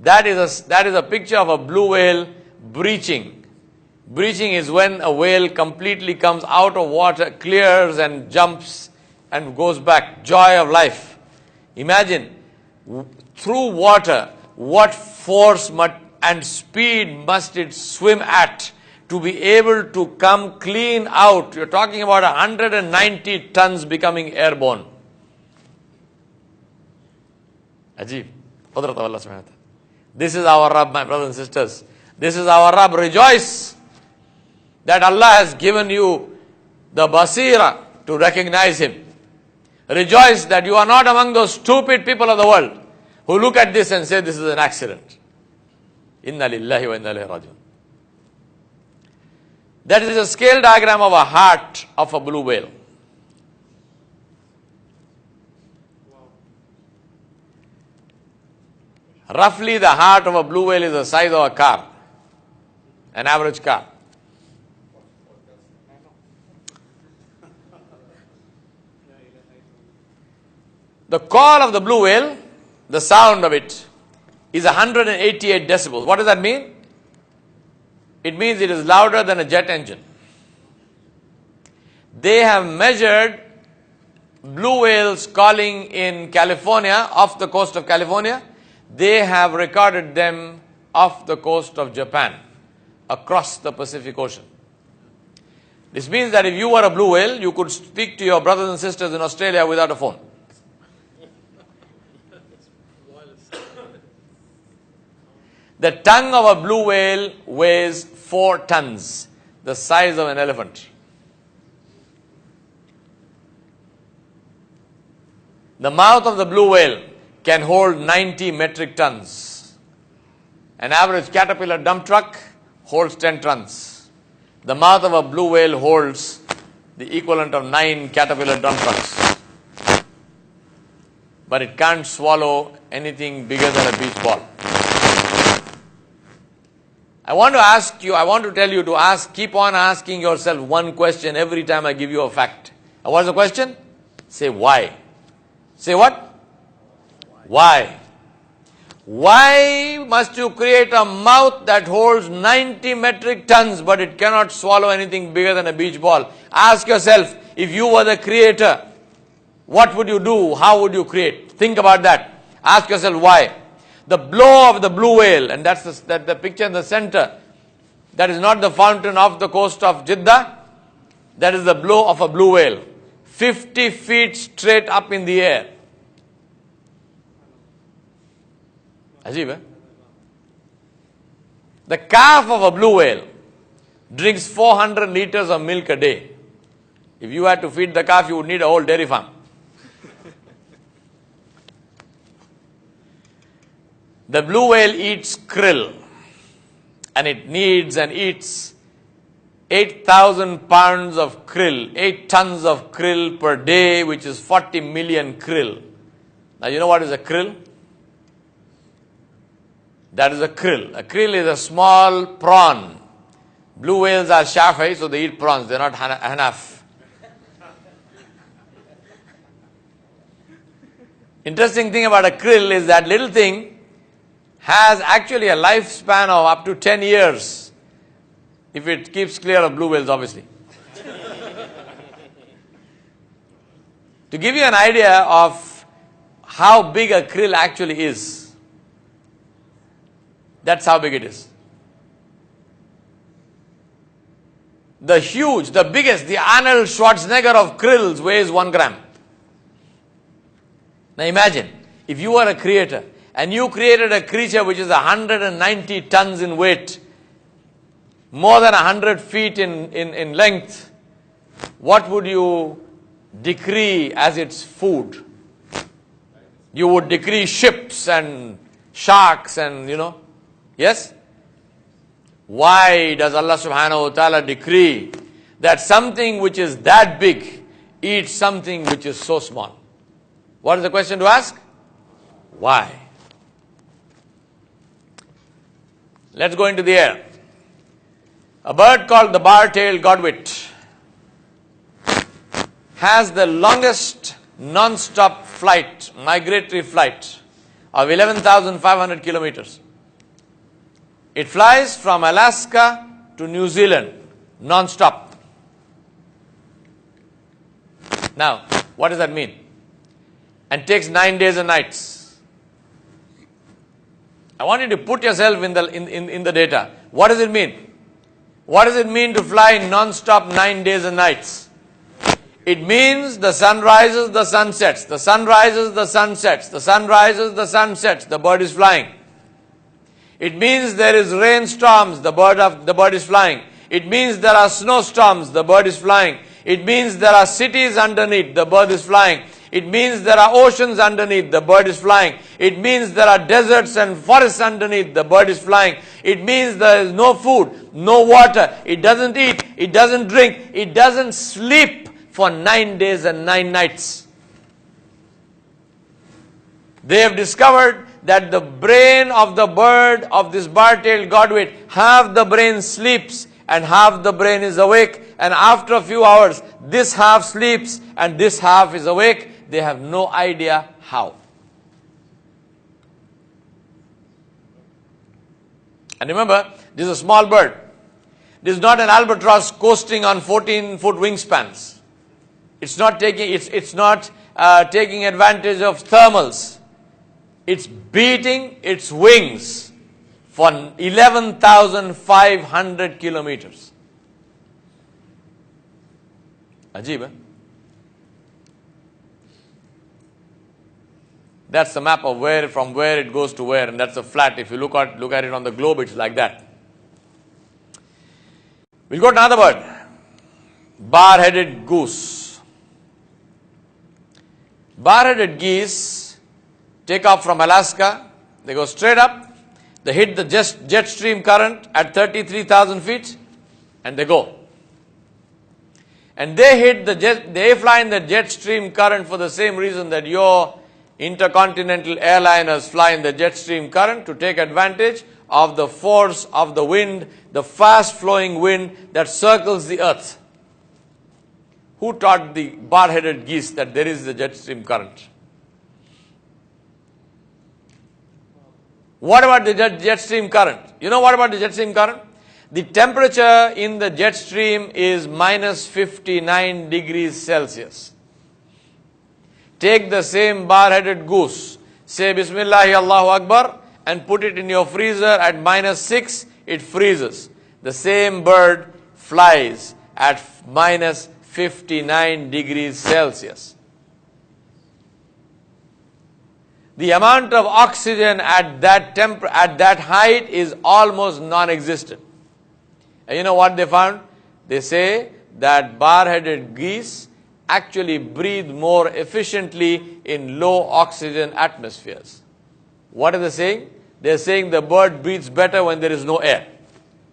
That is a picture of a blue whale breaching. Breaching is when a whale completely comes out of water, clears and jumps and goes back. Joy of life. Imagine, through water, what force and speed must it swim at to be able to come clean out. You're talking about 190 tons becoming airborne. Ajib. Qudrat of Allah subhanahu wa ta'ala. This is our Rabb, my brothers and sisters. This is our Rabb. Rejoice that Allah has given you the basira to recognize Him. Rejoice that you are not among those stupid people of the world who look at this and say this is an accident. Inna lillahi wa inna ilayhi rajiun. That is a scale diagram of a heart of a blue whale. Roughly the heart of a blue whale is the size of a car, an average car. The call of the blue whale, the sound of it, is 188 decibels. What does that mean? It means it is louder than a jet engine. They have measured blue whales calling in California, off the coast of California. They have recorded them off the coast of Japan, across the Pacific Ocean. This means that if you were a blue whale, you could speak to your brothers and sisters in Australia without a phone. The tongue of a blue whale weighs 4 tons, the size of an elephant. The mouth of the blue whale can hold 90 metric tons. An average caterpillar dump truck holds 10 tons. The mouth of a blue whale holds the equivalent of 9 caterpillar dump trucks. But it can't swallow anything bigger than a beach ball. I want to tell you to keep on asking yourself one question every time I give you a fact. And what is the question? Say why. Say what? Why? Why must you create a mouth that holds 90 metric tons but it cannot swallow anything bigger than a beach ball? Ask yourself, if you were the creator, what would you do? How would you create? Think about that. Ask yourself why. The blow of the blue whale, and that's the picture in the center. That is not the fountain off the coast of Jeddah. That is the blow of a blue whale. 50 feet straight up in the air. Ajib, eh? The calf of a blue whale drinks 400 liters of milk a day. If you had to feed the calf, you would need a whole dairy farm. The blue whale eats krill, and it needs and eats 8,000 pounds of krill, 8 tons of krill per day, which is 40 million krill. Now you know what is a krill? That is a krill. A krill is a small prawn. Blue whales are Shafi'i, so they eat prawns, they are not Hanaf. Interesting thing about a krill is that little thing has actually a lifespan of up to 10 years, if it keeps clear of blue whales, obviously. To give you an idea of how big a krill actually is, that's how big it is. The biggest, the Arnold Schwarzenegger of krills weighs 1 gram. Now imagine, if you were a creator, and you created a creature which is 190 tons in weight, more than 100 feet in length, what would you decree as its food? You would decree ships and sharks and, yes? Why does Allah subhanahu wa ta'ala decree that something which is that big eats something which is so small? What is the question to ask? Why? Let's go into the air. A bird called the bar-tailed godwit has the longest non-stop flight, migratory flight of 11,500 kilometers. It flies from Alaska to New Zealand, non-stop. Now, what does that mean? And takes 9 days and nights. I want you to put yourself in the data. What does it mean? What does it mean to fly non-stop 9 days and nights? It means the sun rises, the sun sets. The sun rises, the sun sets. The sun rises, the sun sets. The bird is flying. It means there is rainstorms, the bird is flying. It means there are snowstorms, the bird is flying. It means there are cities underneath, the bird is flying. It means there are oceans underneath, the bird is flying. It means there are deserts and forests underneath, the bird is flying. It means there is no food, no water. It doesn't eat, it doesn't drink, it doesn't sleep for 9 days and 9 nights. They have discovered that the brain of the bird, of this bar-tailed godwit, half the brain sleeps and half the brain is awake. And after a few hours, this half sleeps and this half is awake. They have no idea how. And remember, this is a small bird. This is not an albatross coasting on 14-foot wingspans. It's not taking advantage of thermals. It's beating its wings for 11,500 kilometers. Ajib, eh? That's the map of from where it goes to where, and that's a flat. If you look at it on the globe, it's like that. We'll go to another bird. Bar-headed goose. Bar-headed geese take off from Alaska. They go straight up. They hit the jet stream current at 33,000 feet, and they go. And they fly in the jet stream current for the same reason that your intercontinental airliners fly in the jet stream current, to take advantage of the force of the wind, the fast flowing wind that circles the earth. Who taught the bar-headed geese that there is the jet stream current? What about the jet stream current? You know what about the jet stream current? The temperature in the jet stream is minus 59 degrees Celsius. Take the same bar-headed goose, say Bismillahi Allahu Akbar, and put it in your freezer at minus 6, it freezes. The same bird flies at minus 59 degrees Celsius. The amount of oxygen at that height is almost non-existent. And you know what they found? They say that bar-headed geese actually breathe more efficiently in low oxygen atmospheres. What are they saying? They're saying the bird breathes better when there is no air.